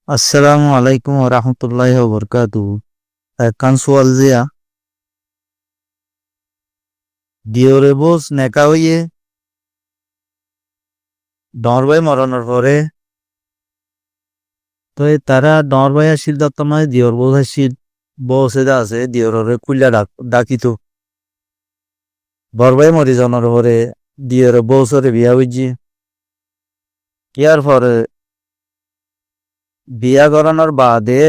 আসসালামু আলাইকুম ওয়া রাহমাতুল্লাহি ওয়া বারাকাতুহু। একখান সোয়াল জিয়া দিওরে বোস নেকা হইয়ে ডরবাই মরানোর পরে তো তারা ডরবাই আসিল দত্তমায় দিওর বোস আসিল বসে দা আছে দিওরে কুল্লা ডাকিত বরবাই মরি জানার পরে দিওরে বসরে বিয়া হইজি ইয়ার পরে বিয়া করানোর বাদে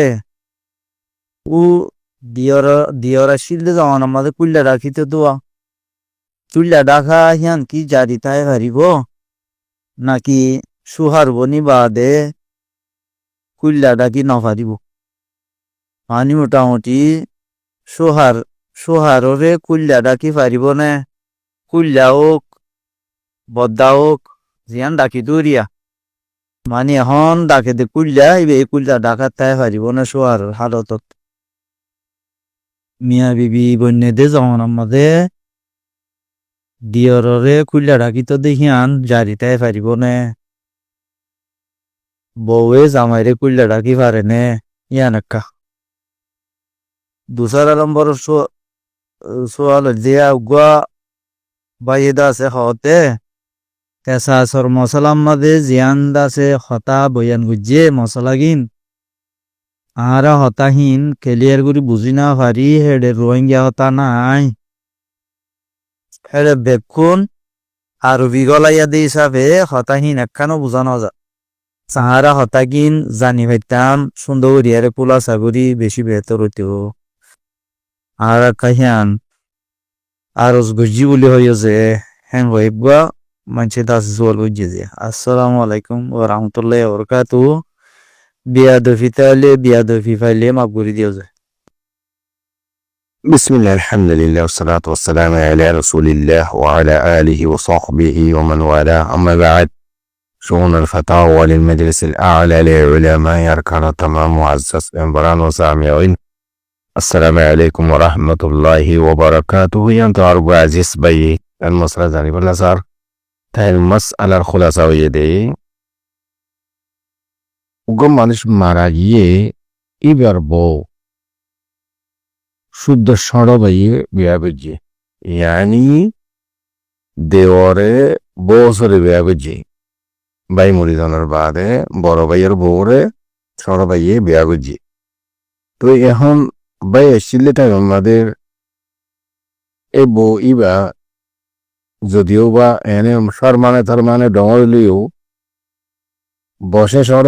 ও দিওর আসিল যখন আমাদের কুল্লা ডাকিতে দোয়া কুল্লা ডাকা হিয়ান কি জারি তাই হারিব নাকি সুহার বনি বাদে কুল্লা ডাকি নফারিব মানে মোটামুটি সোহাররে কুল্লা ডাকি পারিব নে কুল্লা হোক বদ্দা হোক জিয়ান ডাকি দৌড়িয়া মানে এখন ডাকে দে কুল্লা এই কুল্লা ডাকার তাই পারিব না সোহার হালতত মিয়া বিবি বন্যে দে যখন আমাদের দিয়ররে কুল্লা ডাকি তো দেখিয়ান জারি তাই পারিব নে বউয়ে জামাইরে কুল্লা ডাকি পারে নে ইয়ান একা দুসারা নম্বর সোয়াল জিয়া উগা বাইদা আছে হতে কেসা সর মশলার মাঝে জিয়ান দাসে হতা বয়ান গুজে মশলা গিন আর হতাহীন ক্লিয়ার করে বুঝি না পারি হেডে রোহিঙ্গা হতা নাই হেডে বেকুন আর বিগলাইয়া দিয়ে হিসাবে হতাহীন একখানো বুঝানো যা সাহারা হতাগিন জানি ভাইতাম সুন্দর করিয়ারে পোলা সাগরি বেশি বেহতর হইতেও আর কাহিয়ান আর গজি বলি হইও যে হ্যাং হইবা মানুষের দাস জোয়াল বুঝছে যে আসসালামু আলাইকুম ওয়া রাহমাতুল্লাহি ওয়া বারাকাতুহু বিয়াদফি তাইলে বিয়াদফি ফাইলে মাফ করে দিও যে بسم الله الحمد لله والصلاة والسلام على رسول الله وعلى آله وصحبه ومن والاه أما بعد شؤون الفتاوى للمجلس الأعلى للعلماء أركان تمام معزز إنبران وسامعين السلام عليكم ورحمة الله وبركاته ينتو أربو عزيز بي المصرى زاني بالنصار تهي المسألة الخلاصة ويدي وقم مانش مراجيه إبر بو শুদ্ধ সরবাইয়ে বিয়া বুঝি ইয়ানি দেওরে বছরে বিয়া বুঝি বাই মরিদানোর বাদে বড় ভাইয়ের বউরে সরবাইয়ে বিয়া বুঝি তো এখন বাই এসছিলে তাই আমাদের এই বউ ইবা যদিও বা এনে সর মানে তার মানে ডঙর লিও বসে সর